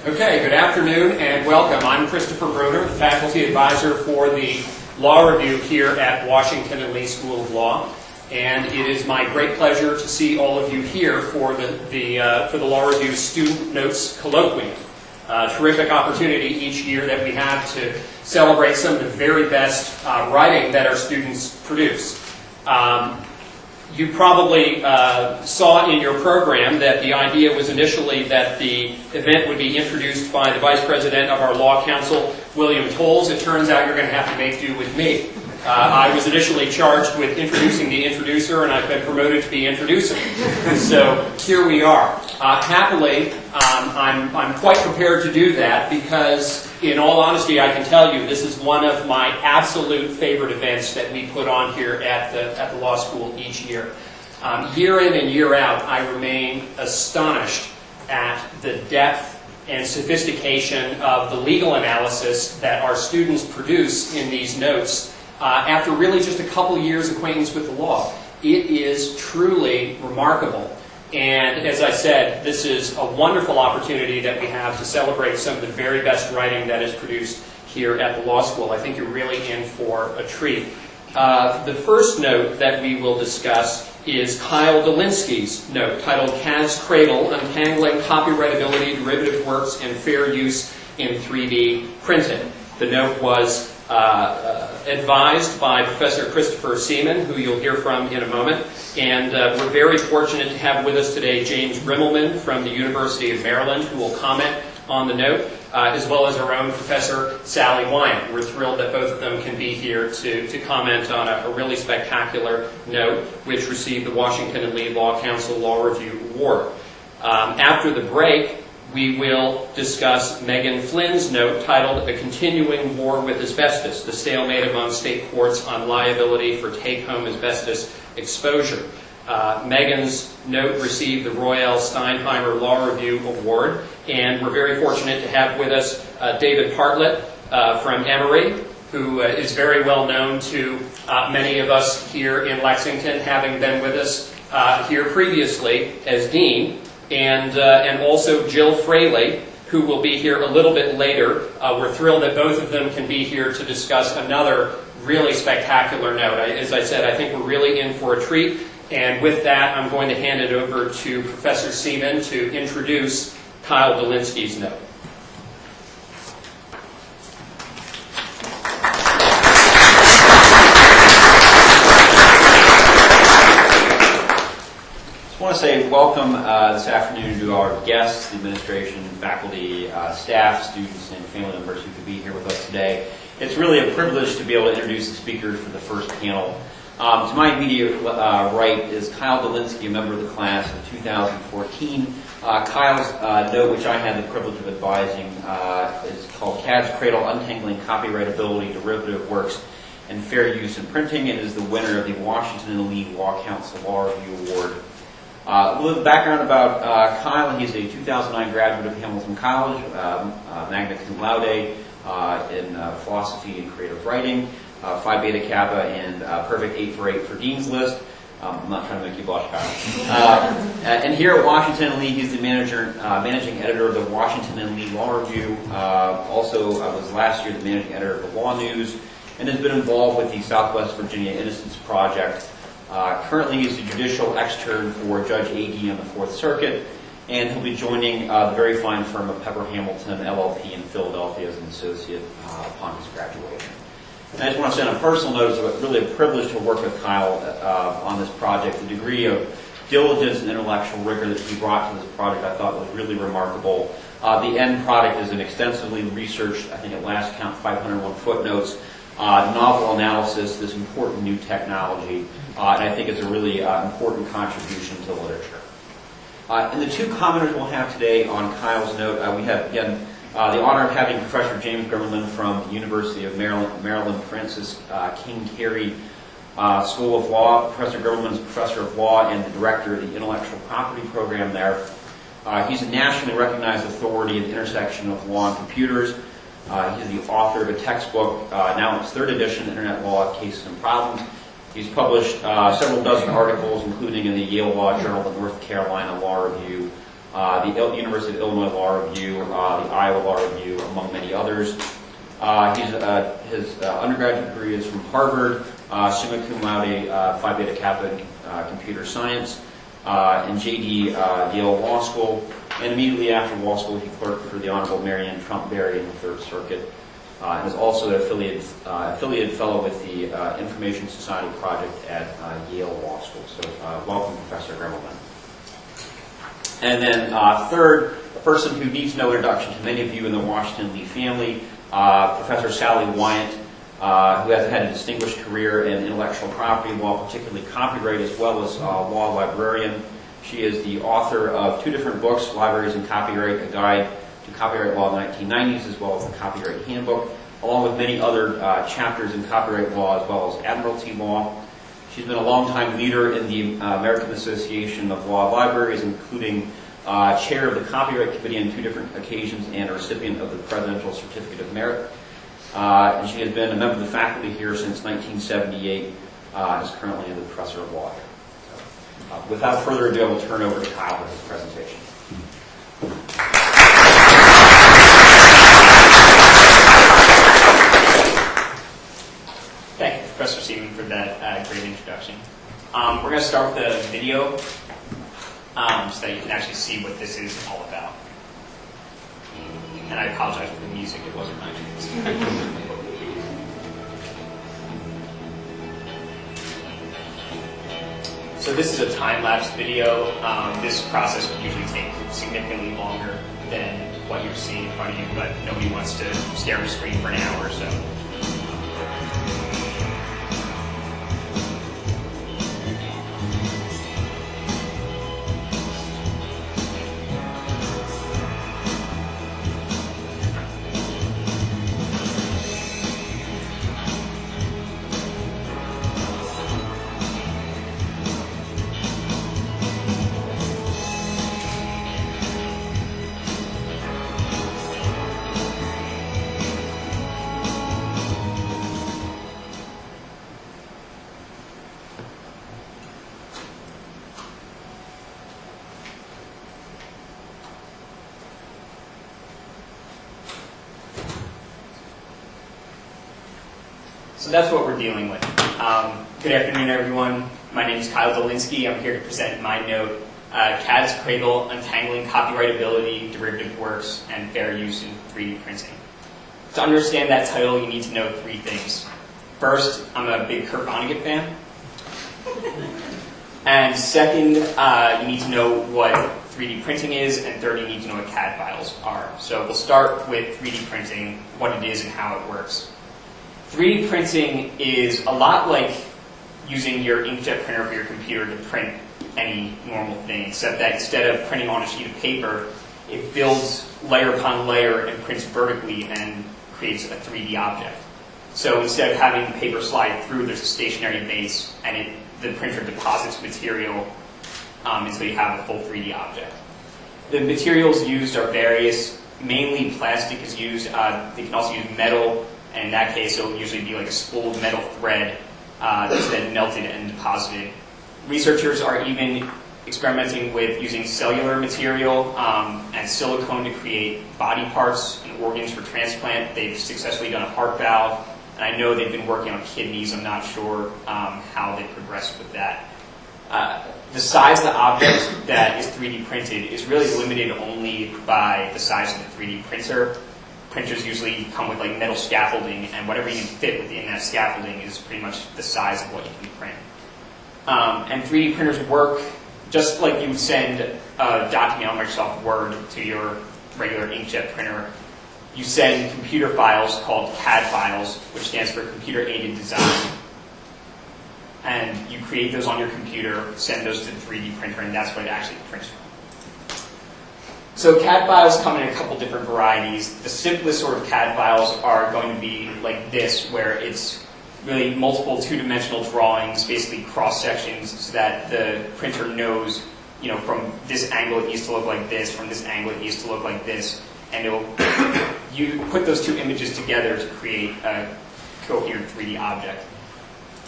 Okay, good afternoon and welcome. I'm Christopher Broder, the faculty advisor for the Law Review here at Washington and Lee School of Law. And it is my great pleasure to see all of you here for the Law Review Student Notes Colloquium. Terrific opportunity each year that we have to celebrate some of the very best writing that our students produce. You probably saw in your program that the idea was initially that the event would be introduced by the Vice President of our Law Council, William Tolles. It turns out you're going to have to make do with me. I was initially charged with introducing the introducer, and I've been promoted to be introducer. So here we are. Happily, I'm quite prepared to do that because, in all honesty, I can tell you this is one of my absolute favorite events that we put on here at the law school each year. Year in and year out, I remain astonished at the depth and sophistication of the legal analysis that our students produce in these notes after really just a couple years acquaintance with the law. It is truly remarkable. And as I said, this is a wonderful opportunity that we have to celebrate some of the very best writing that is produced here at the law school. I think you're really in for a treat. The first note that we will discuss is Kyle Dolinsky's note titled Cad's Cradle, Untangling Copyrightability, Derivative Works, and Fair Use in 3D Printing. The note was advised by Professor Christopher Seaman, who you'll hear from in a moment. And we're very fortunate to have with us today James Grimmelman from the University of Maryland, who will comment on the note, as well as our own Professor Sally Wyant. We're thrilled that both of them can be here to comment on a really spectacular note, which received the Washington and Lee Law Council Law Review Award. After the break, we will discuss Megan Flynn's note titled A Continuing War with Asbestos, the stalemate among state courts on liability for take-home asbestos exposure. Megan's note received the Royal Steinheimer Law Review Award, and we're very fortunate to have with us David Partlett from Emory, who is very well known to many of us here in Lexington, having been with us here previously as dean. And also Jill Fraley, who will be here a little bit later. We're thrilled that both of them can be here to discuss another really spectacular note. As I said, I think we're really in for a treat. And with that, I'm going to hand it over to Professor Seaman to introduce Kyle Dolinsky's note. I want to say welcome this afternoon to our guests, the administration, faculty, staff, students, and family members who could be here with us today. It's really a privilege to be able to introduce the speakers for the first panel. To my immediate right is Kyle Dolinsky, a member of the class of 2014. Kyle's note, which I had the privilege of advising, is called Cad's Cradle, Untangling Copyrightability, Derivative Works, and Fair Use in Printing, and is the winner of the Washington and Lee Law Council Law Review Award. A little background about Kyle. He's a 2009 graduate of Hamilton College, magna cum laude in philosophy and creative writing, Phi Beta Kappa, and perfect 8 for 8 for Dean's List. I'm not trying to make you blush, Kyle. And here at Washington and Lee, he's the managing editor of the Washington and Lee Law Review. Also, was last year the managing editor of the Law News, and has been involved with the Southwest Virginia Innocence Project. Currently, he's a judicial extern for Judge A.D. on the Fourth Circuit, and he'll be joining the very fine firm of Pepper Hamilton, LLP in Philadelphia as an associate upon his graduation. And I just want to say on a personal note, it's really a privilege to work with Kyle on this project. The degree of diligence and intellectual rigor that he brought to this project I thought was really remarkable. The end product is an extensively researched, I think at last count, 501 footnotes, novel analysis, this important new technology. And I think it's a really important contribution to literature. And the two commenters we'll have today on Kyle's note, we have, again, the honor of having Professor James Grimmelman from the University of Maryland Francis King Carey School of Law. Professor Grimmelman is Professor of Law and the Director of the Intellectual Property Program there. He's a nationally recognized authority in the intersection of law and computers. He's the author of a textbook, now in its third edition, Internet Law, Cases and Problems. He's published several dozen articles, including in the Yale Law Journal, the North Carolina Law Review, the University of Illinois Law Review, the Iowa Law Review, among many others. His undergraduate degree is from Harvard, summa cum laude, Phi Beta Kappa Computer Science, and JD Yale Law School. And immediately after law school, he clerked for the Honorable Marianne Trump Berry in the Third Circuit, and is also an affiliated fellow with the Information Society Project at Yale Law School. So welcome, Professor Grimmelman. And then third, a person who needs no introduction to many of you in the Washington Lee family, Professor Sally Wyant, who has had a distinguished career in intellectual property law, particularly copyright, as well as law librarian. She is the author of 2 different books, Libraries and Copyright, A Guide to Copyright Law in the 1990s, as well as the Copyright Handbook, along with many other chapters in copyright law, as well as admiralty law. She's been a longtime leader in the American Association of Law Libraries, including chair of the Copyright Committee on 2 different occasions and a recipient of the Presidential Certificate of Merit. And she has been a member of the faculty here since 1978 and is currently the professor of law here. So, without further ado, I will turn over to Kyle for his presentation. Thank you, Professor Seaman, for that great introduction. We're going to start with a video so that you can actually see what this is all about. And I apologize for the music, it wasn't my choice. So this is a time-lapse video. This process would usually take significantly longer than what you're seeing in front of you, but nobody wants to stare at a screen for an hour or so. So that's what we're dealing with. Good afternoon, everyone. My name is Kyle Dolinsky. I'm here to present my note, CAD's Cradle, Untangling Copyrightability, Derivative Works, and Fair Use in 3D Printing. To understand that title, you need to know 3 things. First, I'm a big Kurt Vonnegut fan. And second, you need to know what 3D printing is, and third, you need to know what CAD files are. So we'll start with 3D printing, what it is and how it works. 3D printing is a lot like using your inkjet printer for your computer to print any normal thing, except that instead of printing on a sheet of paper, it builds layer upon layer and prints vertically and creates a 3D object. So instead of having the paper slide through, there's a stationary base, and the printer deposits material until you have a full 3D object. The materials used are various. Mainly plastic is used. They can also use metal. And in that case, it will usually be like a spooled metal thread that's then melted and deposited. Researchers are even experimenting with using cellular material and silicone to create body parts and organs for transplant. They've successfully done a heart valve, and I know they've been working on kidneys. I'm not sure how they progressed with that. The size of the object that is 3D printed is really limited only by the size of the 3D printer. Printers usually come with like metal scaffolding, and whatever you can fit within that scaffolding is pretty much the size of what you can print. And 3D printers work just like you would send a document on Microsoft Word to your regular inkjet printer. You send computer files called CAD files, which stands for Computer Aided Design. And you create those on your computer, send those to the 3D printer, and that's what it actually prints from. So CAD files come in a couple different varieties. The simplest sort of CAD files are going to be like this, where it's really multiple two-dimensional drawings, basically cross-sections, so that the printer knows, you know, from this angle it needs to look like this, from this angle it needs to look like this, and you put those 2 images together to create a coherent 3D object.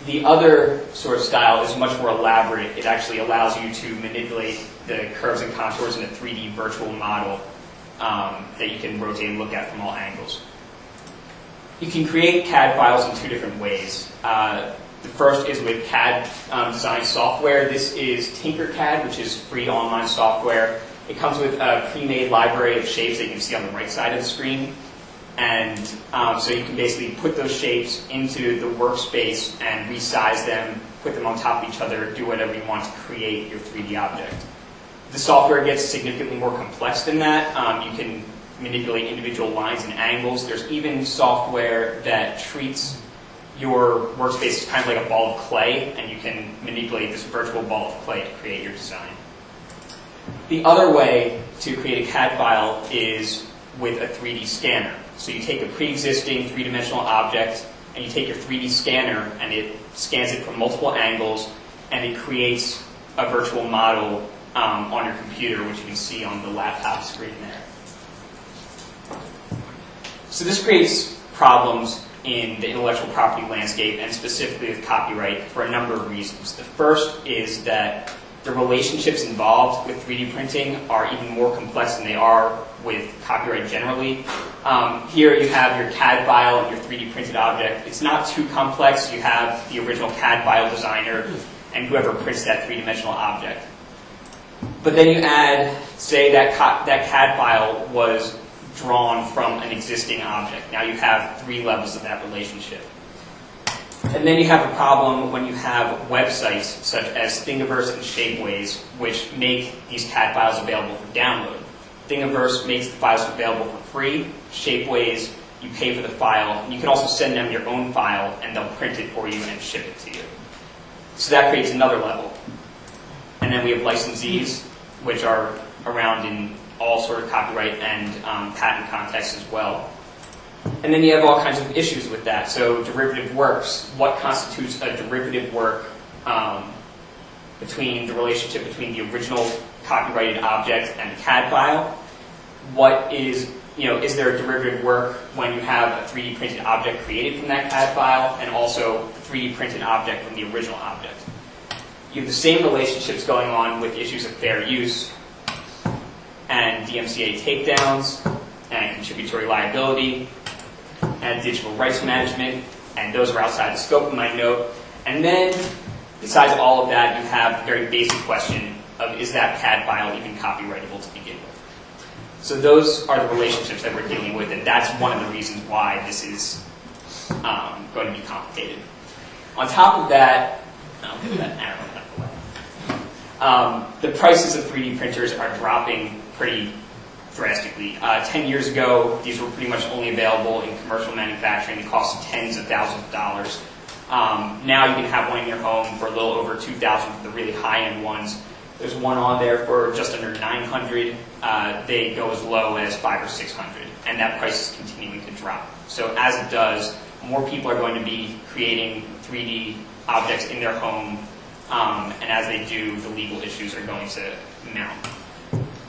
The other sort of style is much more elaborate. It actually allows you to manipulate the curves and contours in a 3D virtual model that you can rotate and look at from all angles. You can create CAD files in two different ways. The first is with CAD design software. This is Tinkercad, which is free online software. It comes with a pre-made library of shapes that you can see on the right side of the screen. And so you can basically put those shapes into the workspace and resize them, put them on top of each other, do whatever you want to create your 3D object. The software gets significantly more complex than that. You can manipulate individual lines and angles. There's even software that treats your workspace as kind of like a ball of clay, and you can manipulate this virtual ball of clay to create your design. The other way to create a CAD file is with a 3D scanner. So you take a pre-existing three-dimensional object, and you take your 3D scanner, and it scans it from multiple angles, and it creates a virtual model on your computer, which you can see on the laptop screen there. So this creates problems in the intellectual property landscape, and specifically with copyright, for a number of reasons. The first is that the relationships involved with 3D printing are even more complex than they are with copyright generally. Here you have your CAD file and your 3D printed object. It's not too complex. You have the original CAD file designer and whoever prints that three-dimensional object. But then you add, say that CAD file was drawn from an existing object. Now you have 3 levels of that relationship. And then you have a problem when you have websites such as Thingiverse and Shapeways, which make these CAD files available for download. Thingiverse makes the files available for free. Shapeways, you pay for the file. And you can also send them your own file, and they'll print it for you and ship it to you. So that creates another level. And then we have licensees, which are around in all sort of copyright and patent contexts as well. And then you have all kinds of issues with that. So derivative works. What constitutes a derivative work between the relationship between the original copyrighted object and the CAD file? What is, is there a derivative work when you have a 3D printed object created from that CAD file and also a 3D printed object from the original object? You have the same relationships going on with issues of fair use and DMCA takedowns and contributory liability and digital rights management, and those are outside the scope of my note. And then, besides all of that, you have the very basic question of, is that CAD file even copyrightable to begin with? So those are the relationships that we're dealing with, and that's one of the reasons why this is going to be complicated. On top of that, I'll put that arrow back away. The prices of 3D printers are dropping pretty drastically. 10 years ago, these were pretty much only available in commercial manufacturing. They cost tens of thousands of dollars. Now you can have one in your home for a little over $2,000 for the really high-end ones. There's one on there for just under $900. They go as low as $500 or $600, and that price is continuing to drop. So as it does, more people are going to be creating 3D objects in their home, and as they do, the legal issues are going to mount.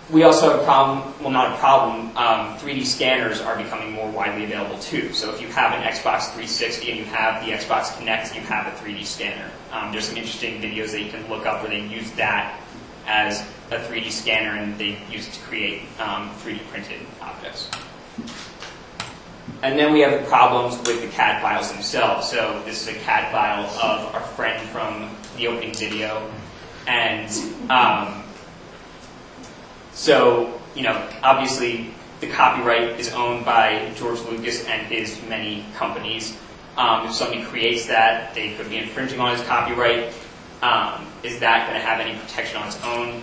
We also have a problem, well, not a problem, 3D scanners are becoming more widely available too. So if you have an Xbox 360 and you have the Xbox Kinect, you have a 3D scanner. There's some interesting videos that you can look up where they use that as a 3D scanner and they use it to create 3D printed objects. And then we have the problems with the CAD files themselves. So this is a CAD file of our friend from the opening video. And so, obviously the copyright is owned by George Lucas and his many companies. If somebody creates that, they could be infringing on his copyright. Is that going to have any protection on its own?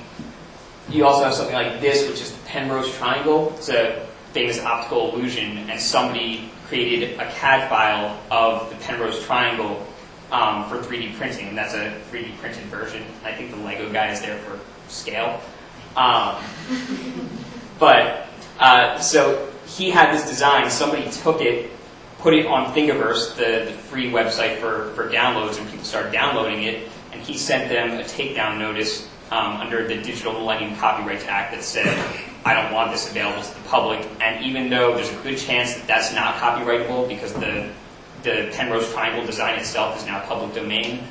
You also have something like this, which is the Penrose Triangle. It's a famous optical illusion, and somebody created a CAD file of the Penrose Triangle for 3D printing, and that's a 3D printed version. I think the Lego guy is there for scale. So he had this design, somebody took it, put it on Thingiverse, the free website for downloads, and people started downloading it, and he sent them a takedown notice under the Digital Millennium Copyrights Act that said, I don't want this available to the public, and even though there's a good chance that that's not copyrightable because the the Penrose Triangle design itself is now public domain,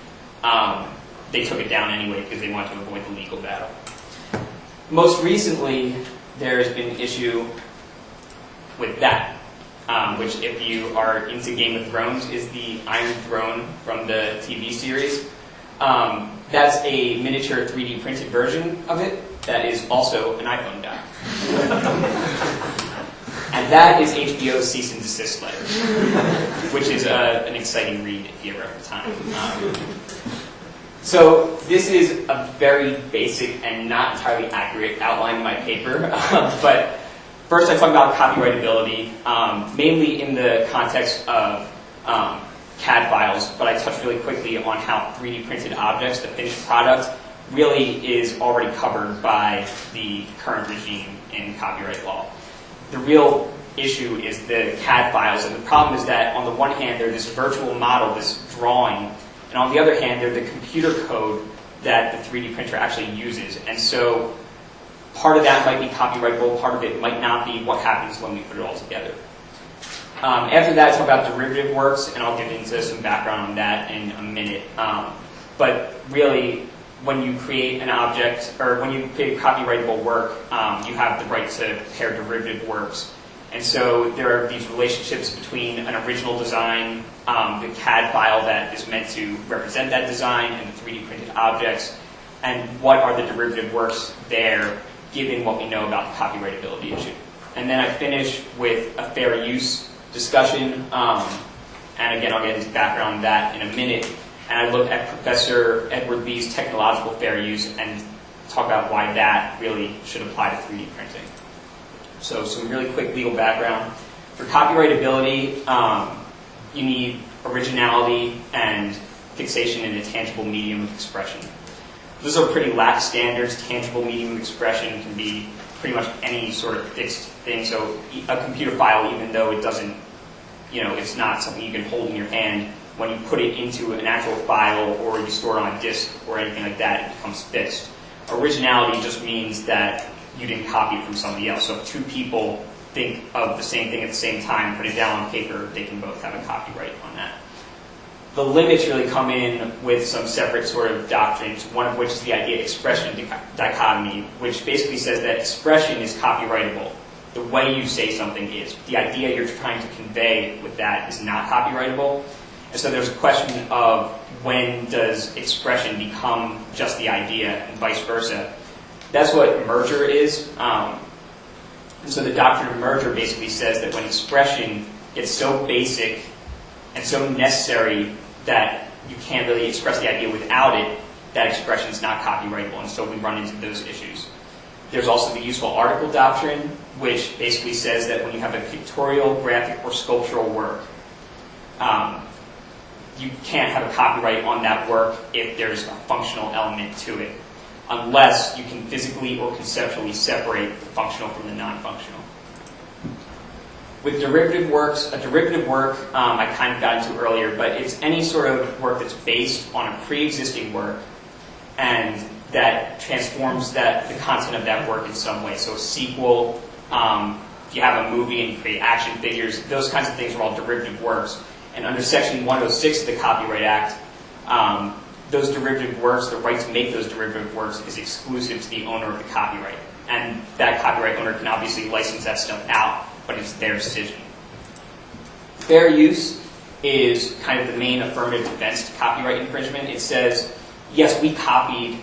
they took it down anyway because they wanted to avoid the legal battle. Most recently, there's been an issue with that, which, if you are into Game of Thrones, is the Iron Throne from the TV series. That's a miniature 3D printed version of it that is also an iPhone dock. And that is HBO's cease and desist letter, which is an exciting read if you ever have the time. So this is a very basic and not entirely accurate outline of my paper, but first I talk about copyrightability, mainly in the context of CAD files, but I touch really quickly on how 3D printed objects, the finished product, really is already covered by the current regime in copyright law. The real issue is the CAD files, and the problem is that on the one hand they're this virtual model, this drawing, and on the other hand they're the computer code that the 3D printer actually uses. And so part of that might be copyrightable, part of it might not be. What happens when we put it all together? After that, I talk about derivative works, and I'll get into some background on that in a minute. But really, when you create an object, or when you create copyrightable work, you have the right to pair derivative works. And so there are these relationships between an original design, the CAD file that is meant to represent that design, and the 3D printed objects, and what are the derivative works there, given what we know about the copyrightability issue. And then I finish with a fair use discussion, and again I'll get into background on that in a minute, and I look at Professor Edward Lee's technological fair use and talk about why that really should apply to 3D printing. So some really quick legal background. For copyrightability, you need originality and fixation in a tangible medium of expression. Those are pretty lax standards. Tangible medium of expression can be pretty much any sort of fixed thing. So a computer file, even though it doesn't, it's not something you can hold in your hand, when you put it into an actual file or you store it on a disk or anything like that, it becomes fixed. Originality just means that you didn't copy it from somebody else. So if two people think of the same thing at the same time, put it down on paper, they can both have a copyright on that. The limits really come in with some separate sort of doctrines, one of which is the idea-expression dichotomy, which basically says that expression is copyrightable. The way you say something is. The idea you're trying to convey with that is not copyrightable. And so there's a question of when does expression become just the idea and vice versa. That's what merger is. And so the doctrine of merger basically says that when expression gets so basic and so necessary that you can't really express the idea without it, that expression is not copyrightable, and so we run into those issues. There's also the useful article doctrine, which basically says that when you have a pictorial, graphic, or sculptural work, you can't have a copyright on that work if there's a functional element to it, unless you can physically or conceptually separate the functional from the non-functional. With derivative works, a derivative work I kind of got into earlier, but it's any sort of work that's based on a pre-existing work and that transforms the content of that work in some way. So a sequel, if you have a movie and you create action figures, those kinds of things are all derivative works. And under Section 106 of the Copyright Act, those derivative works, the right to make those derivative works is exclusive to the owner of the copyright. And that copyright owner can obviously license that stuff out, but it's their decision. Fair use is kind of the main affirmative defense to copyright infringement. It says, yes, we copied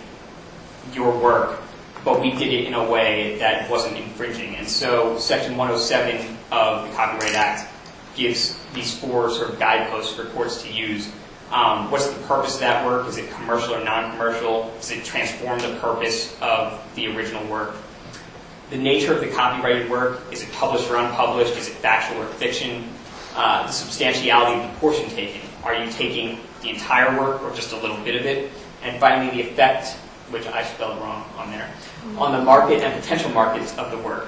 your work, but we did it in a way that wasn't infringing. And so Section 107 of the Copyright Act gives these four sort of guideposts for courts to use. What's the purpose of that work? Is it commercial or non-commercial? Does it transform the purpose of the original work? The nature of the copyrighted work, is it published or unpublished? Is it factual or fiction? The substantiality of the portion taken. Are you taking the entire work or just a little bit of it? And finally, the effect, which I spelled wrong on there, on the market and potential markets of the work.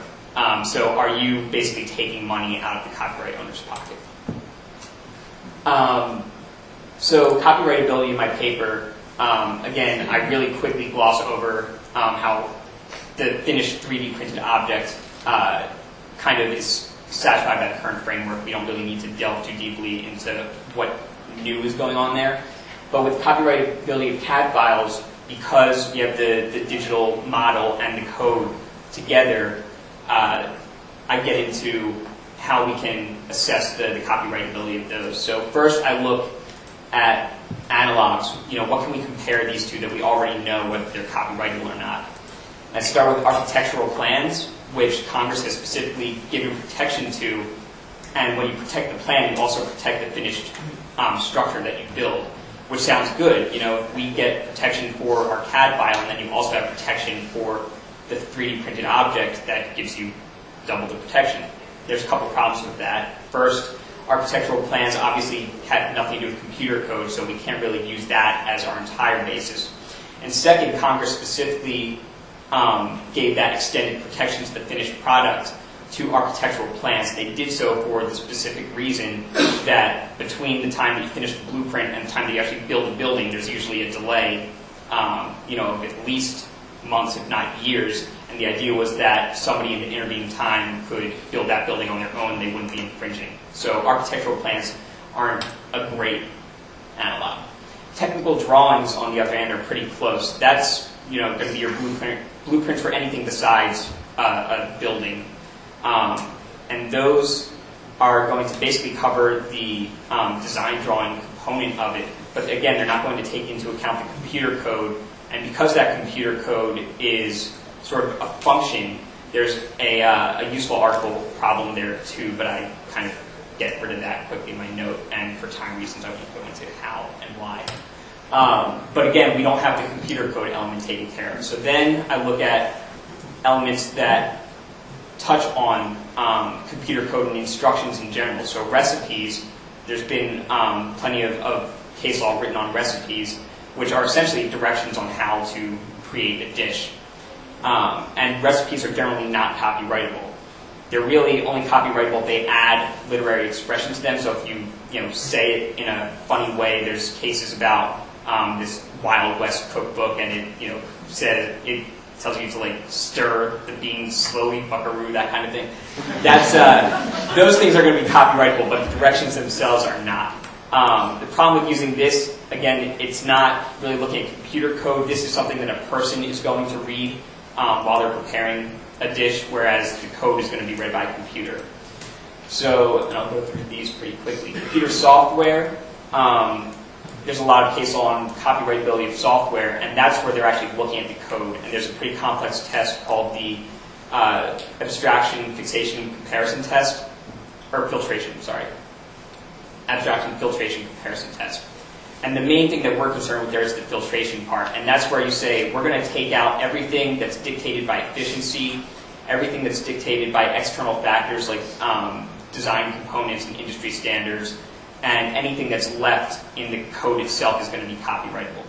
So are you basically taking money out of the copyright owner's pocket? So copyrightability in my paper, again, I really quickly gloss over how the finished 3D printed object kind of is satisfied by the current framework. We don't really need to delve too deeply into what new is going on there. But with copyrightability of CAD files, because you have the digital model and the code together, I get into how we can assess the copyrightability of those. So first I look at analogs. What can we compare these to that we already know whether they're copyrightable or not? I start with architectural plans, which Congress has specifically given protection to. And when you protect the plan, you also protect the finished structure that you build, which sounds good. If we get protection for our CAD file, and then you also have protection for the 3D printed object, that gives you double the protection. There's a couple problems with that. First, architectural plans obviously have nothing to do with computer code, so we can't really use that as our entire basis. And second, Congress specifically gave that extended protection to the finished product to architectural plans. They did so for the specific reason that between the time that you finish the blueprint and the time that you actually build the building, there's usually a delay, of at least months, if not years. And the idea was that somebody in the intervening time could build that building on their own. They wouldn't be infringing. So architectural plans aren't a great analog. Technical drawings, on the other hand, are pretty close. That's going to be your blueprint for anything besides a building. And those are going to basically cover the design drawing component of it. But again, they're not going to take into account the computer code. And because that computer code is sort of a function, there's a useful article problem there too, but I kind of get rid of that quickly in my note. And for time reasons, I won't go into how and why. But again, we don't have the computer code element taken care of. So then I look at elements that touch on computer code and instructions in general. So recipes, there's been plenty of case law written on recipes, which are essentially directions on how to create a dish. And recipes are generally not copyrightable. They're really only copyrightable if they add literary expression to them. So if you say it in a funny way, there's cases about this Wild West cookbook, and it says it tells you to stir the beans slowly, buckaroo, that kind of thing. That's those things are going to be copyrightable, but the directions themselves are not. The problem with using this, again, it's not really looking at computer code. This is something that a person is going to read while they're preparing a dish, whereas the code is going to be read by a computer. So, and I'll go through these pretty quickly. Computer software, there's a lot of case law on copyrightability of software, and that's where they're actually looking at the code. And there's a pretty complex test called the abstraction, fixation, comparison test, or filtration, sorry. Abstraction, filtration, comparison test. And the main thing that we're concerned with there is the filtration part. And that's where you say, we're going to take out everything that's dictated by efficiency, everything that's dictated by external factors like design components and industry standards, and anything that's left in the code itself is going to be copyrightable.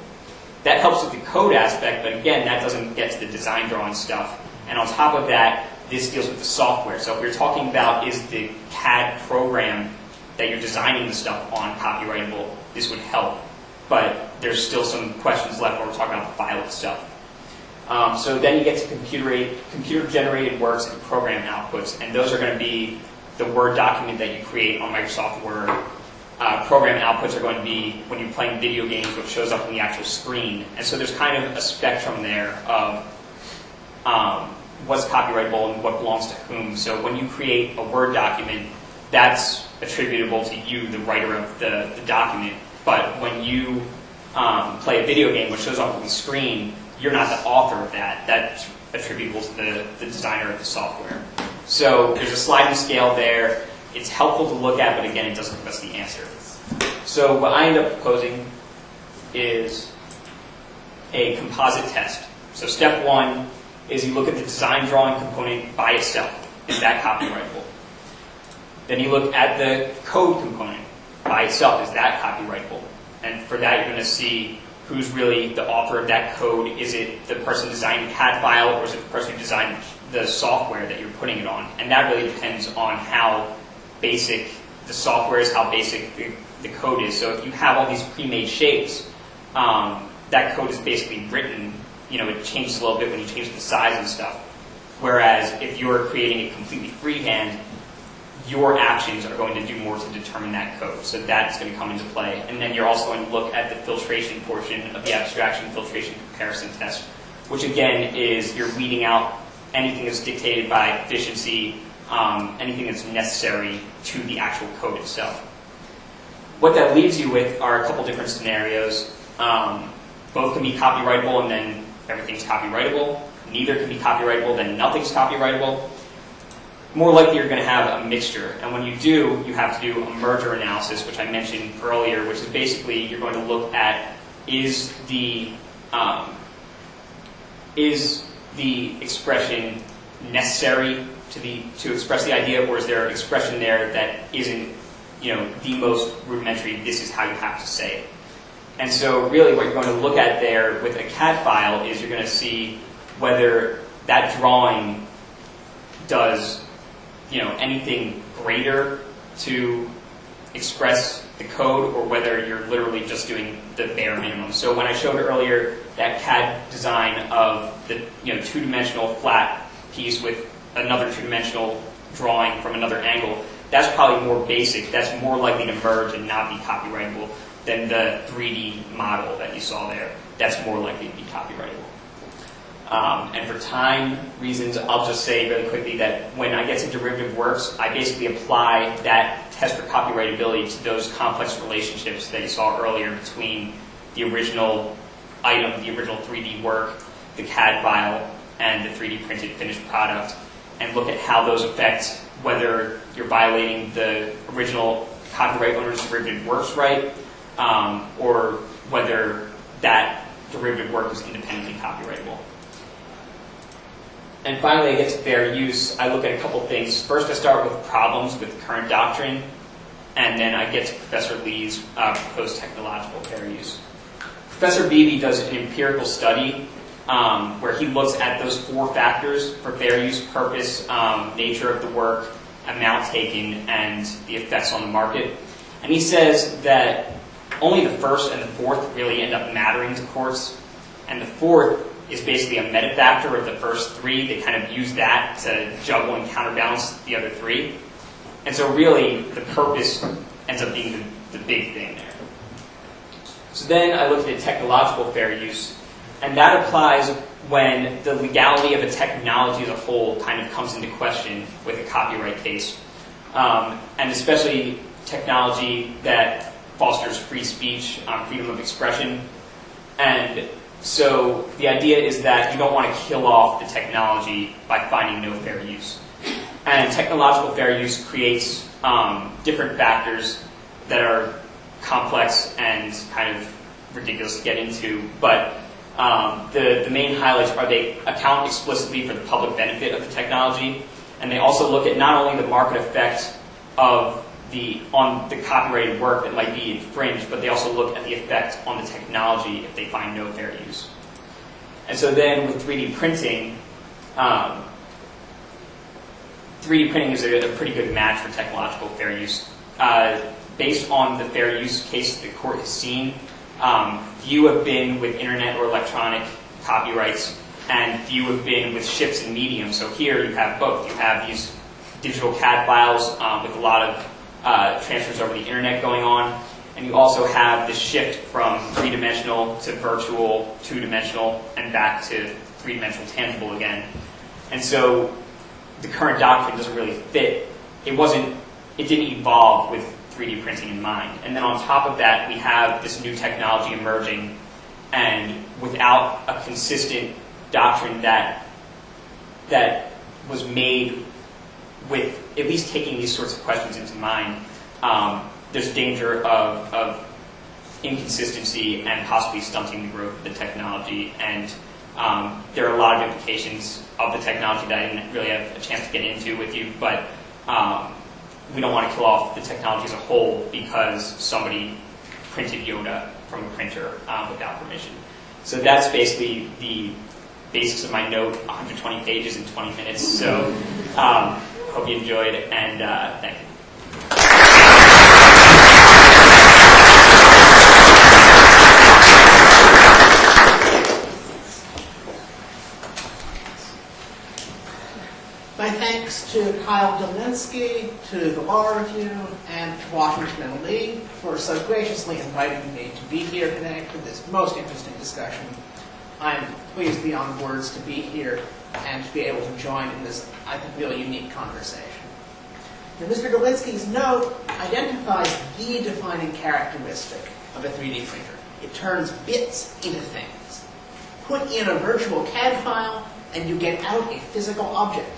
That helps with the code aspect, but again, that doesn't get to the design drawing stuff. And on top of that, this deals with the software. So if we're talking about is the CAD program that you're designing the stuff on copyrightable, this would help. But there's still some questions left when we're talking about the file itself. So then you get to computer-generated works and program outputs, and those are going to be the Word document that you create on Microsoft Word. Program outputs are going to be when you're playing video games, what shows up on the actual screen. And so there's kind of a spectrum there of what's copyrightable and what belongs to whom. So when you create a Word document, that's attributable to you, the writer of the document. But when you play a video game, which shows up on the screen, you're not the author of that. That's attributable to the designer of the software. So there's a sliding scale there. It's helpful to look at, but again, it doesn't give us the answer. So what I end up proposing is a composite test. So step one is you look at the design drawing component by itself. Is that copyrightable? Then you look at the code component by itself. Is that copyrightable? And for that, you're going to see who's really the author of that code. Is it the person designing the CAD file, or is it the person who designed the software that you're putting it on? And that really depends on how basic the software is, how basic the code is. So if you have all these pre-made shapes, that code is basically written, it changes a little bit when you change the size and stuff. Whereas if you're creating it completely freehand, your actions are going to do more to determine that code. So that's going to come into play. And then you're also going to look at the filtration portion of the abstraction filtration comparison test, which again is you're weeding out anything that's dictated by efficiency, anything that's necessary to the actual code itself. What that leaves you with are a couple different scenarios. Both can be copyrightable and then everything's copyrightable. Neither can be copyrightable, then nothing's copyrightable. More likely you're going to have a mixture. And when you do, you have to do a merger analysis, which I mentioned earlier, which is basically you're going to look at is the expression necessary to express the idea, or is there an expression there that isn't, the most rudimentary, this is how you have to say it. And so really what you're going to look at there with a CAD file is you're going to see whether that drawing does anything greater to express the code, or whether you're literally just doing the bare minimum. So when I showed earlier that CAD design of the two-dimensional flat piece with another two-dimensional drawing from another angle, that's probably more basic. That's more likely to merge and not be copyrightable than the 3D model that you saw there. That's more likely to be copyrightable. And for time reasons, I'll just say really quickly that when I get to derivative works, I basically apply that test for copyrightability to those complex relationships that you saw earlier between the original item, the original 3D work, the CAD file, and the 3D printed finished product, and look at how those affect whether you're violating the original copyright owner's derivative works right, or whether that derivative work is independently copyrightable. And finally, I get to fair use. I look at a couple things. First, I start with problems with current doctrine, and then I get to Professor Lee's proposed technological fair use. Professor Beebe does an empirical study where he looks at those 4 factors for fair use: purpose, nature of the work, amount taken, and the effects on the market. And he says that only the first and the fourth really end up mattering to courts, and the fourth is basically a meta factor of the first 3. They kind of use that to juggle and counterbalance the other 3. And so really, the purpose ends up being the big thing there. So then I looked at technological fair use, and that applies when the legality of a technology as a whole kind of comes into question with a copyright case. And especially technology that fosters free speech, freedom of expression. And so the idea is that you don't want to kill off the technology by finding no fair use. And technological fair use creates different factors that are complex and kind of ridiculous to get into, but the main highlights are they account explicitly for the public benefit of the technology, and they also look at not only the market effect on the copyrighted work that might be infringed, but they also look at the effect on the technology if they find no fair use. And so then with 3D printing, 3D printing is a pretty good match for technological fair use. Based on the fair use case the court has seen, few have been with internet or electronic copyrights, and few have been with shifts in medium. So here you have both. You have these digital CAD files with a lot of transfers over the internet going on, and you also have the shift from 3-dimensional to virtual 2-dimensional and back to 3-dimensional tangible again. And so the current doctrine doesn't really fit. It didn't evolve with 3D printing in mind. And then on top of that, we have this new technology emerging, and without a consistent doctrine that was made with at least taking these sorts of questions into mind, there's danger of inconsistency and possibly stunting the growth of the technology. And there are a lot of implications of the technology that I didn't really have a chance to get into with you, but we don't want to kill off the technology as a whole because somebody printed Yoda from a printer without permission. So that's basically the basics of my note, 120 pages in 20 minutes. So hope you enjoyed, and thank you. My thanks thanks to Kyle Dolinsky, to the Law Review, and to Washington and Lee for so graciously inviting me to be here today for this most interesting discussion. I'm pleased beyond words to be here and to be able to join in this, I think, really unique conversation. Now, Mr. Dolinsky's note identifies the defining characteristic of a 3D printer. It turns bits into things. Put in a virtual CAD file, and you get out a physical object.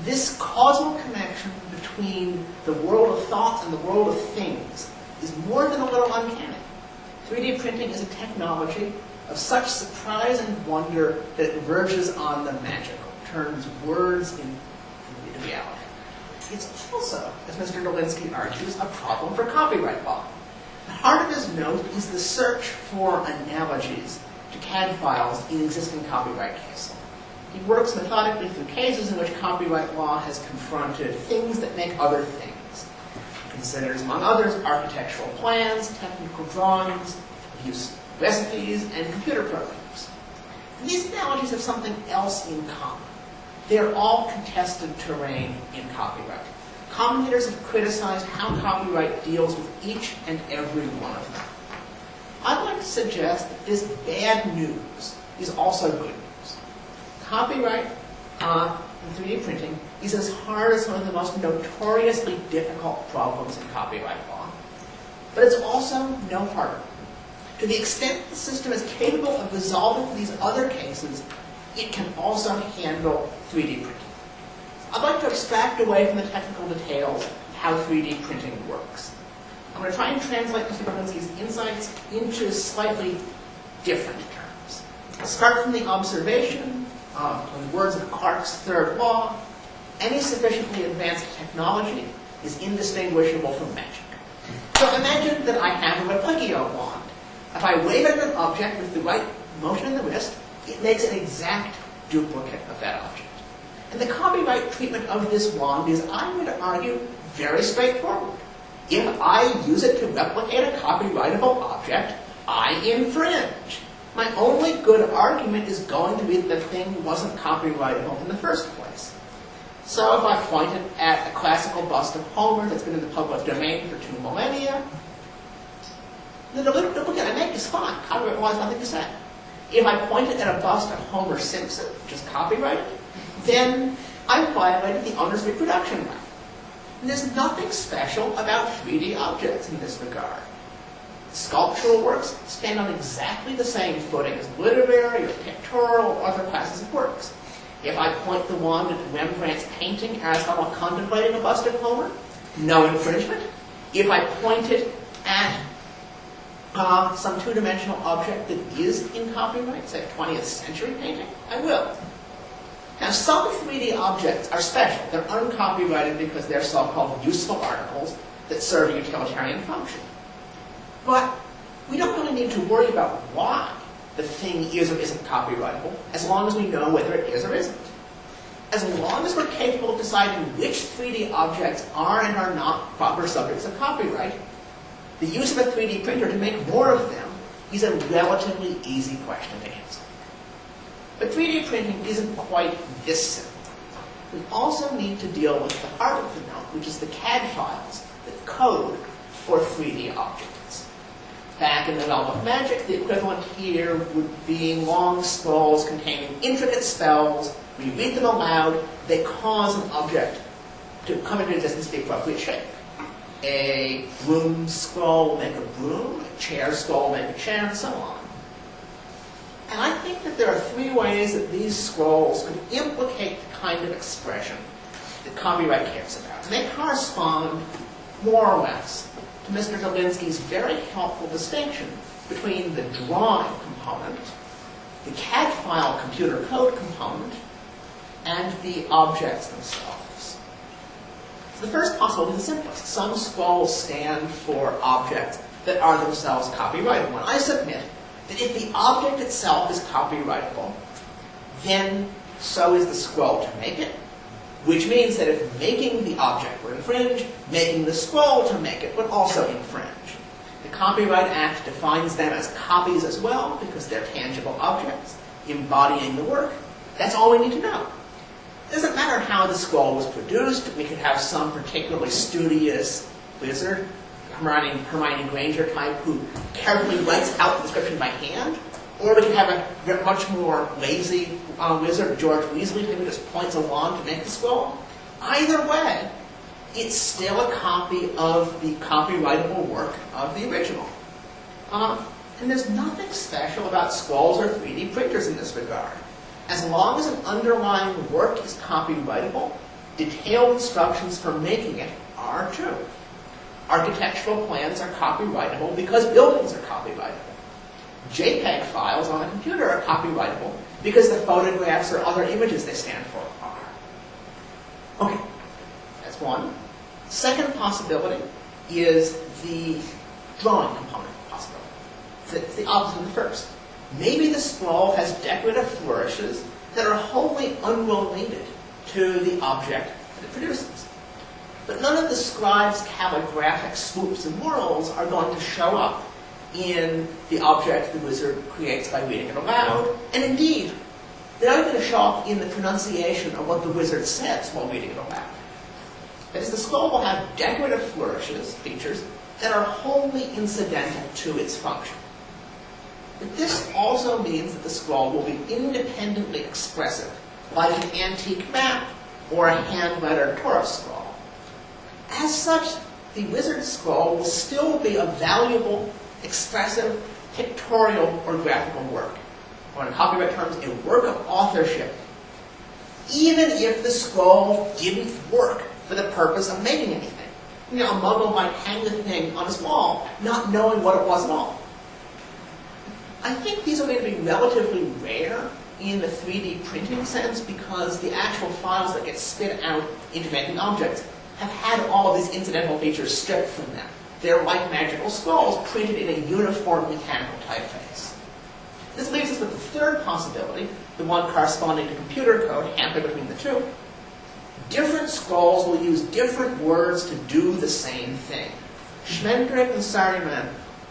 This causal connection between the world of thoughts and the world of things is more than a little uncanny. 3D printing is a technology of such surprise and wonder that it verges on the magical, turns words into reality. It's also, as Mr. Dolinsky argues, a problem for copyright law. The heart of his note is the search for analogies to CAD files in existing copyright case law. He works methodically through cases in which copyright law has confronted things that make other things. He considers, among others, architectural plans, technical drawings, use recipes, and computer programs. And these analogies have something else in common. They're all contested terrain in copyright. Commentators have criticized how copyright deals with each and every one of them. I'd like to suggest that this bad news is also good news. Copyright in 3D printing is as hard as one of the most notoriously difficult problems in copyright law, but it's also no harder. To the extent the system is capable of resolving these other cases, it can also handle 3D printing. I'd like to abstract away from the technical details of how 3D printing works. I'm going to try and translate Mr. Dolinsky's insights into slightly different terms. I'll start from the observation, in the words of Clarke's third law, any sufficiently advanced technology is indistinguishable from magic. So imagine that I have a Replicio wand. If I wave at an object with the right motion in the wrist, it makes an exact duplicate of that object. And the copyright treatment of this wand is, I'm going to argue, very straightforward. If I use it to replicate a copyrightable object, I infringe. My only good argument is going to be that the thing wasn't copyrightable in the first place. So if I pointed at a classical bust of Homer that's been in the public domain for 2 millennia, the duplicate I make is fine. Copyright law has nothing to say. If I pointed at a bust of Homer Simpson, which is copyrighted, then I violated the owner's reproduction right. And there's nothing special about 3D objects in this regard. Sculptural works stand on exactly the same footing as literary or pictorial or other classes of works. If I point the wand at Rembrandt's painting Aristotle contemplating a bust of Homer, no infringement. If I point it at some two-dimensional object that is in copyright, say a 20th century painting, I will. Now, some 3D objects are special. They're uncopyrighted because they're so-called useful articles that serve a utilitarian function. But we don't really need to worry about why the thing is or isn't copyrightable, as long as we know whether it is or isn't. As long as we're capable of deciding which 3D objects are and are not proper subjects of copyright, the use of a 3D printer to make more of them is a relatively easy question to answer. But 3D printing isn't quite this simple. We also need to deal with the heart of the note, which is the CAD files, the code for 3D objects. Back in the realm of magic, the equivalent here would be long scrolls containing intricate spells. When you read them aloud, they cause an object to come into existence in the appropriate shape. A broom scroll will make a broom, a chair scroll will make a chair, and so on. And I think that there are 3 ways that these scrolls could implicate the kind of expression that copyright cares about. And they correspond, more or less, to Mr. Dolinsky's very helpful distinction between the drawing component, the CAD file computer code component, and the objects themselves. So the first possibility is the simplest. Some scrolls stand for objects that are themselves copyrightable. And I submit that if the object itself is copyrightable, then so is the scroll to make it, which means that if making the object would infringe, making the scroll to make it would also infringe. The Copyright Act defines them as copies as well, because they're tangible objects embodying the work. That's all we need to know. It doesn't matter how the scroll was produced. We could have some particularly studious wizard, Hermione Granger type, who carefully writes out the description by hand. Or we could have a much more lazy wizard, George Weasley, who just points a wand to make the scroll. Either way, it's still a copy of the copyrightable work of the original. And there's nothing special about scrolls or 3D printers in this regard. As long as an underlying work is copyrightable, detailed instructions for making it are too. Architectural plans are copyrightable because buildings are copyrightable. JPEG files on a computer are copyrightable because the photographs or other images they stand for are. Okay, that's one. Second possibility is the drawing component possibility. It's the opposite of the first. Maybe the scroll has decorative flourishes that are wholly unrelated to the object that it produces. But none of the scribe's calligraphic swoops and whirls are going to show up in the object the wizard creates by reading it aloud. And indeed, they're not going to show up in the pronunciation of what the wizard says while reading it aloud. That is, the scroll will have decorative flourishes, features, that are wholly incidental to its function. But this also means that the scroll will be independently expressive, like an antique map or a hand-lettered Torah scroll. As such, the wizard's scroll will still be a valuable, expressive, pictorial, or graphical work, or in copyright terms, a work of authorship, even if the scroll didn't work for the purpose of making anything. You know, a muggle might hang the thing on his wall, not knowing what it was at all. I think these are going to be relatively rare in the 3D printing sense because the actual files that get spit out into making objects have had all of these incidental features stripped from them. They're like magical scrolls printed in a uniform mechanical typeface. This leaves us with the third possibility, the one corresponding to computer code, halfway between the two. Different scrolls will use different words to do the same thing. Schmendrick and Saruman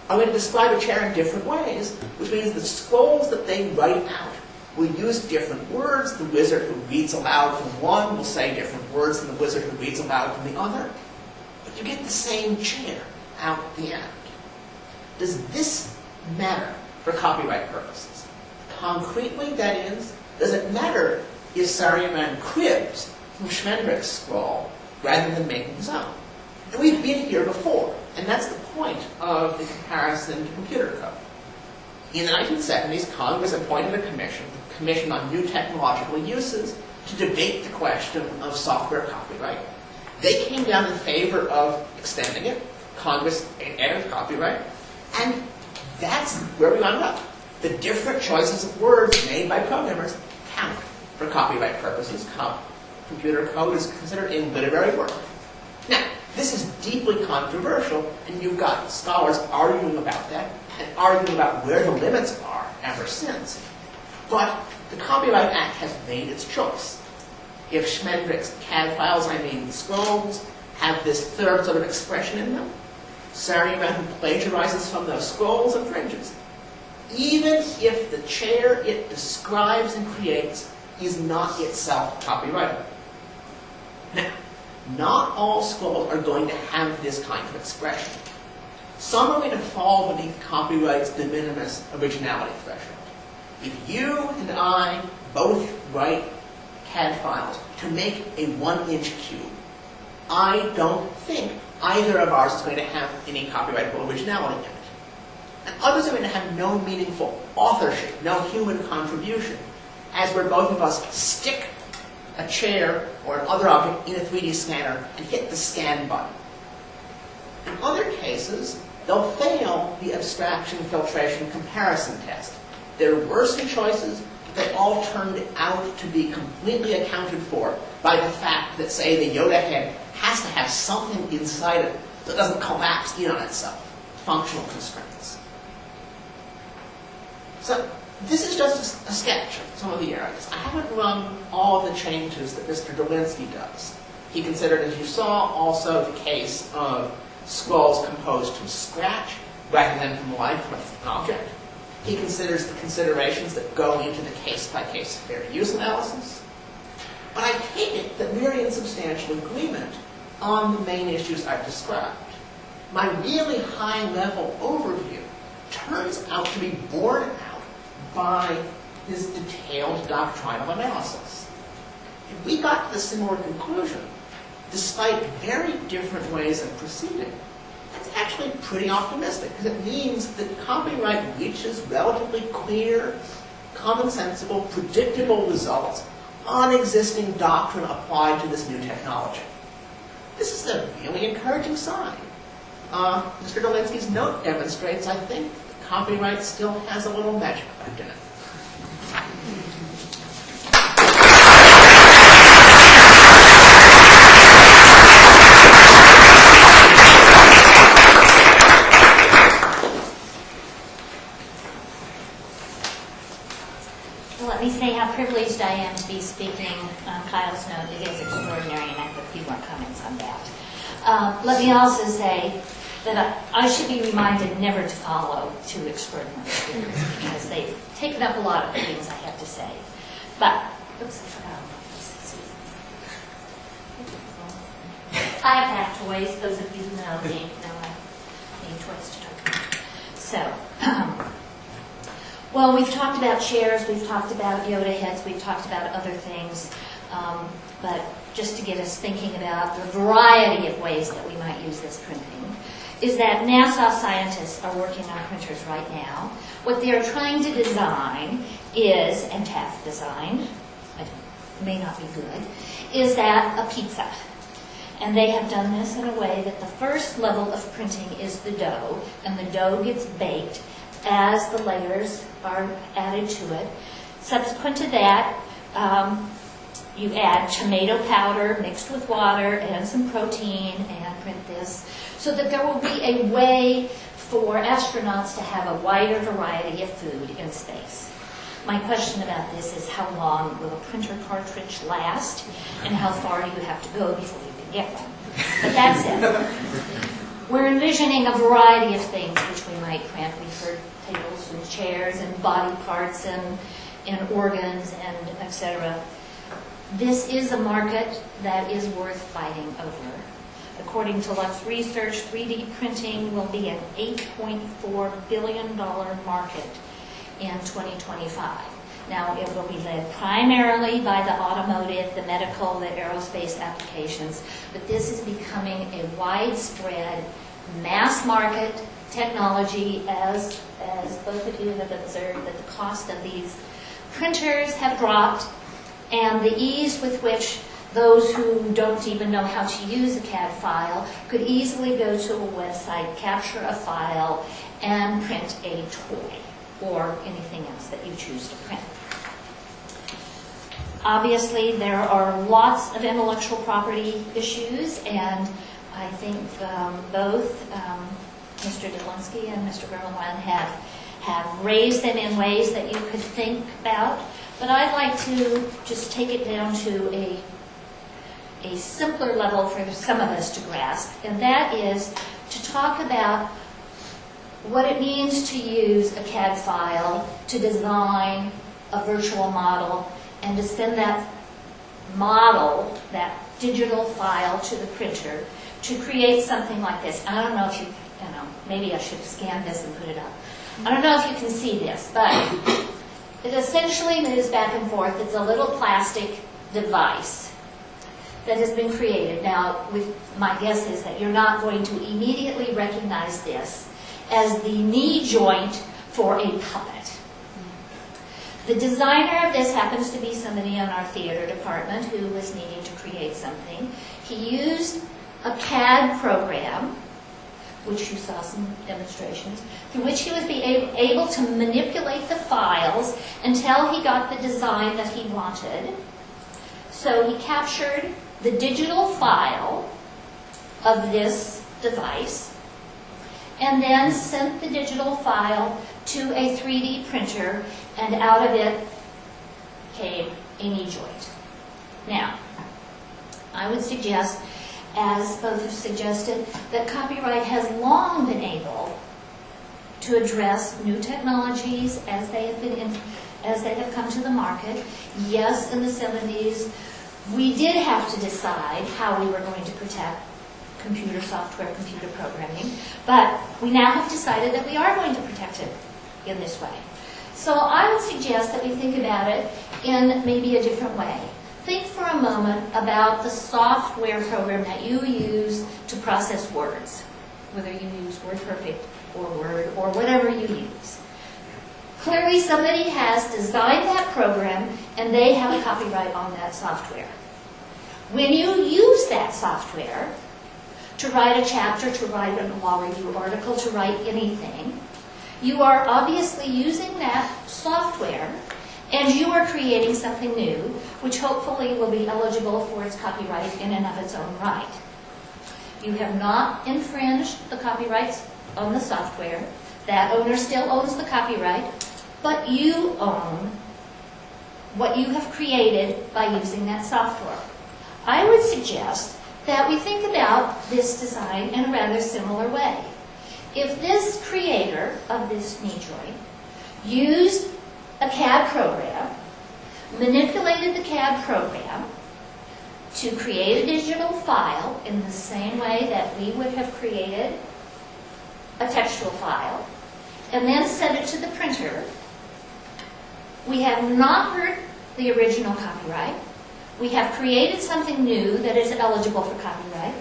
are going to describe a chair in different ways, which means the scrolls that they write out will use different words. The wizard who reads aloud from one will say different words than the wizard who reads aloud from the other. But you get the same chair out the end. Does this matter for copyright purposes? Concretely, that is, does it matter if Saruman cribs from Schmendrick's scroll rather than making his own? And we've been here before, and that's the point of the comparison to computer code. In the 1970s, Congress appointed a commission on new technological uses to debate the question of software copyright. They came down in favor of extending it. Congress added copyright. And that's where we wound up. The different choices of words made by programmers count for copyright purposes. Computer code is considered a literary work. Now, this is deeply controversial, and you've got scholars arguing about that and arguing about where the limits are ever since. But the Copyright Act has made its choice. If Schmendrick's CAD files, the scrolls, have this third sort of expression in them, Saruman who plagiarizes from those scrolls infringes. Even if the chair it describes and creates is not itself copyrightable. Now, not all scrolls are going to have this kind of expression. Some are going to fall beneath copyright's de minimis originality threshold. If you and I both write CAD files to make a 1-inch cube, I don't think either of ours is going to have any copyrightable originality in it. And others are going to have no meaningful authorship, no human contribution, as where both of us stick a chair or an other object in a 3D scanner and hit the scan button. In other cases, they'll fail the abstraction filtration comparison test. There were some choices, but they all turned out to be completely accounted for by the fact that, say, the Yoda head has to have something inside it that doesn't collapse in on itself. Functional constraints. So this is just a sketch of some of the areas. I haven't run all of the changes that Mr. Dolinsky does. He considered, as you saw, also the case of scrolls composed from scratch rather than from life with an object. He considers the considerations that go into the case-by-case fair use analysis. But I take it that we're in substantial agreement on the main issues I've described. My really high-level overview turns out to be borne out by his detailed doctrinal analysis. And we got to the similar conclusion, despite very different ways of proceeding. That's actually pretty optimistic, because it means that copyright reaches relatively clear, commonsensible, predictable results on existing doctrine applied to this new technology. This is a really encouraging sign. Mr. Dolinsky's note demonstrates, I think, that copyright still has a little magic left in it. Let me say how privileged I am to be speaking on Kyle's note. It is extraordinary, and I have a few more comments on that. Let me also say that I should be reminded never to follow too extraordinary speakers, because they've taken up a lot of things I have to say. But, oops, I forgot about this. I have toys. Those of you who know me know I need toys to talk about. So, well, we've talked about chairs, we've talked about Yoda heads, we've talked about other things, but just to get us thinking about the variety of ways that we might use this printing, is that NASA scientists are working on printers right now. What they're trying to design is, and have designed, it may not be good, is that a pizza. And they have done this in a way that the first level of printing is the dough, and the dough gets baked as the layers are added to it. Subsequent to that, you add tomato powder mixed with water and some protein and print this, so that there will be a way for astronauts to have a wider variety of food in space. My question about this is, how long will a printer cartridge last, and how far do you have to go before you can get one? But that's it. We're envisioning a variety of things which we might print. We've heard tables and chairs and body parts and organs and etc. This is a market that is worth fighting over. According to Lux Research, 3D printing will be an $8.4 billion market in 2025. Now, it will be led primarily by the automotive, the medical, the aerospace applications, but this is becoming a widespread mass market technology, as both of you have observed, that the cost of these printers have dropped, and the ease with which those who don't even know how to use a CAD file could easily go to a website, capture a file, and print a toy or anything else that you choose to print. Obviously, there are lots of intellectual property issues, and I think both Mr. Dolinsky and Mr. Germelwein have raised them in ways that you could think about. But I'd like to just take it down to a simpler level for some of us to grasp, and that is to talk about what it means to use a CAD file to design a virtual model and to send that model, that digital file, to the printer to create something like this. I don't know if you know, maybe I should have scanned this and put it up. I don't know if you can see this, but it essentially moves back and forth. It's a little plastic device that has been created. Now, my guess is that you're not going to immediately recognize this as the knee joint for a puppet. The designer of this happens to be somebody on our theater department who was needing to create something. He used a CAD program, which you saw some demonstrations, through which he was able to manipulate the files until he got the design that he wanted. So he captured the digital file of this device and then sent the digital file to a 3D printer, and out of it came a knee joint. Now, I would suggest, as both have suggested, that copyright has long been able to address new technologies as they have come to the market. Yes, in the 70s, we did have to decide how we were going to protect computer software, computer programming, but we now have decided that we are going to protect it in this way. So I would suggest that we think about it in maybe a different way. Think for a moment about the software program that you use to process words, whether you use WordPerfect or Word or whatever you use. Clearly somebody has designed that program and they have a copyright on that software. When you use that software to write a chapter, to write a law review article, to write anything, you are obviously using that software and you are creating something new, which hopefully will be eligible for its copyright in and of its own right. You have not infringed the copyrights on the software. That owner still owns the copyright, but you own what you have created by using that software. I would suggest that we think about this design in a rather similar way. If this creator of this knee joint used a CAD program, manipulated the CAD program to create a digital file in the same way that we would have created a textual file, and then sent it to the printer, we have not hurt the original copyright. We have created something new that is eligible for copyright,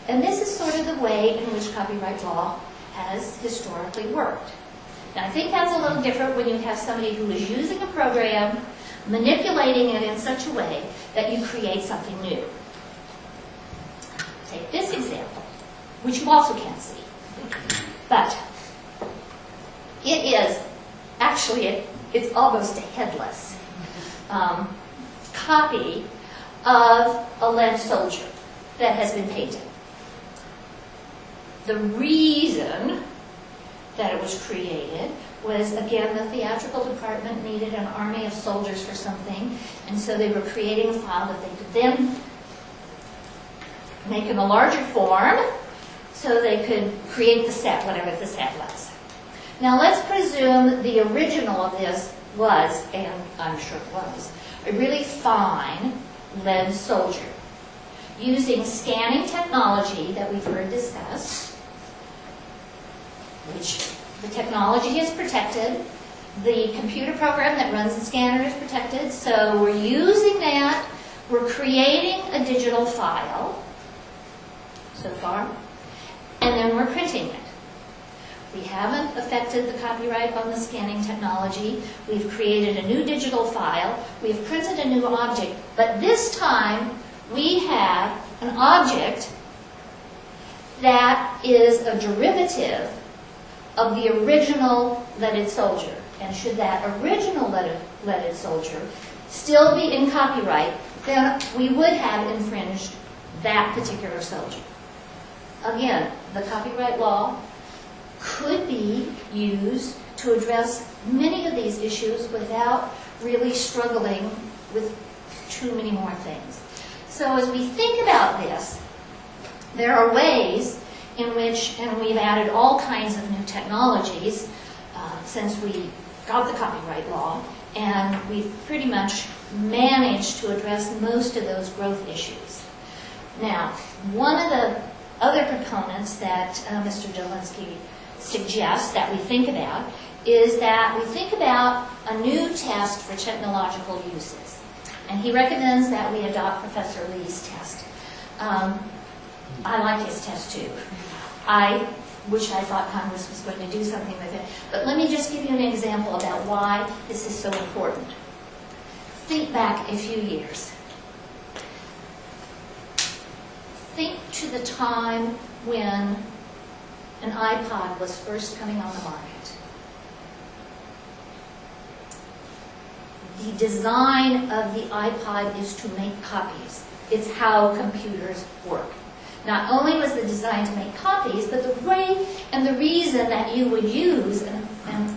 and this is sort of the way in which copyright law has historically worked. Now, I think that's a little different when you have somebody who is using a program, manipulating it in such a way that you create something new. Take this example, which you also can't see, but it is actually, it's almost a headless copy of a lead soldier that has been painted. The reason that it was created was, again, the theatrical department needed an army of soldiers for something, and so they were creating a file that they could then make in a larger form so they could create the set, whatever the set was. Now let's presume the original of this was, and I'm sure it was, a really fine lead soldier using scanning technology that we've heard discussed, which the technology is protected. The computer program that runs the scanner is protected. So we're using that. We're creating a digital file so far, and then we're printing it. We haven't affected the copyright on the scanning technology. We've created a new digital file. We've printed a new object. But this time, we have an object that is a derivative of the original leaded soldier. And should that original leaded soldier still be in copyright, then we would have infringed that particular soldier. Again, the copyright law could be used to address many of these issues without really struggling with too many more things. So as we think about this, there are ways in which, and we've added all kinds of new technologies since we got the copyright law, and we've pretty much managed to address most of those growth issues. Now, one of the other components that Mr. Dolinsky suggests that we think about is that we think about a new test for technological uses. And he recommends that we adopt Professor Lee's test. I like his test too. I wish I thought Congress was going to do something with it. But let me just give you an example about why this is so important. Think back a few years. Think to the time when an iPod was first coming on the market. The design of the iPod is to make copies. It's how computers work. Not only was the design to make copies, but the way and the reason that you would use an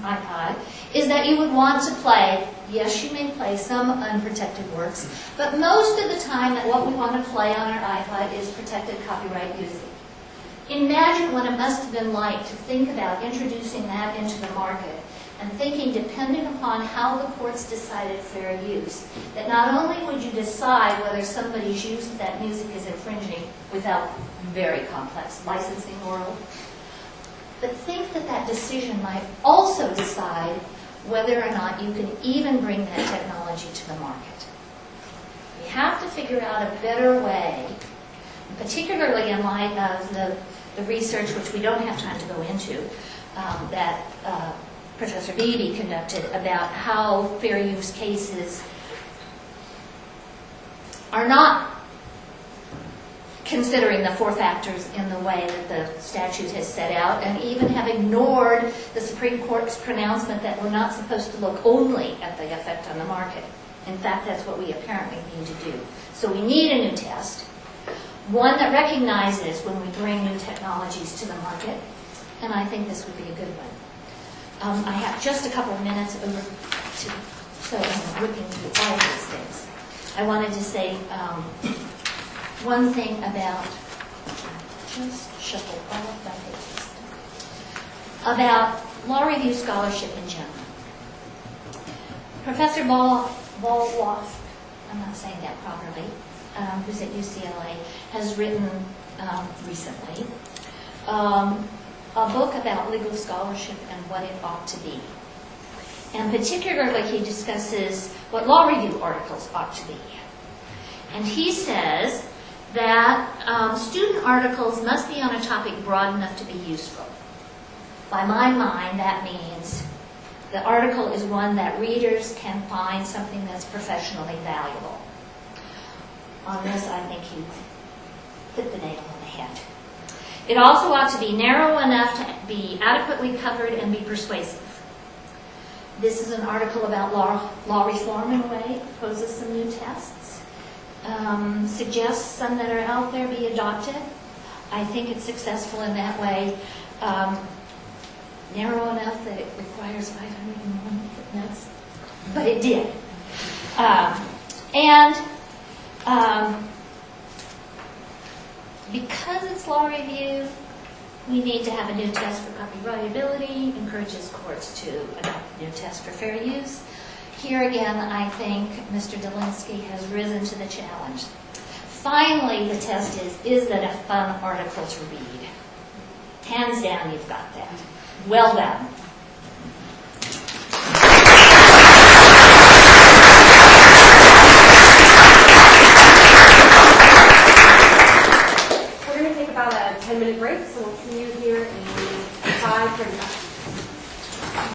iPod is that you would want to play. Yes, you may play some unprotected works, but most of the time that what we want to play on our iPod is protected copyright music. Imagine what it must have been like to think about introducing that into the market and thinking, depending upon how the courts decided fair use, that not only would you decide whether somebody's use of that music is infringing without very complex licensing world, but think that that decision might also decide whether or not you can even bring that technology to the market. We have to figure out a better way, particularly in light of the research, which we don't have time to go into, that Professor Beebe conducted about how fair use cases are not considering the 4 factors in the way that the statute has set out, and even have ignored the Supreme Court's pronouncement that we're not supposed to look only at the effect on the market. In fact, that's what we apparently need to do. So we need a new test, one that recognizes when we bring new technologies to the market, and I think this would be a good one. I have just a couple of minutes over to, so I'm whipping through all of these things. I wanted to say one thing about, just shuffle all of my pages, about law review scholarship in general. Professor Ball-Woff, I'm not saying that properly, who's at UCLA, has written recently a book about legal scholarship and what it ought to be. And particularly he discusses what law review articles ought to be. And he says that student articles must be on a topic broad enough to be useful. By my mind, that means the article is one that readers can find something that's professionally valuable. On this, I think you've hit the nail on the head. It also ought to be narrow enough to be adequately covered and be persuasive. This is an article about law reform in a way. It proposes some new tests. Suggests some that are out there be adopted. I think it's successful in that way. Narrow enough that it requires 501 footnotes, but it did. Because it's law review, we need to have a new test for copyrightability, encourages courts to adopt a new test for fair use. Here again, I think Mr. Delinsky has risen to the challenge. Finally, the test is that a fun article to read? Hands down, you've got that. Well done.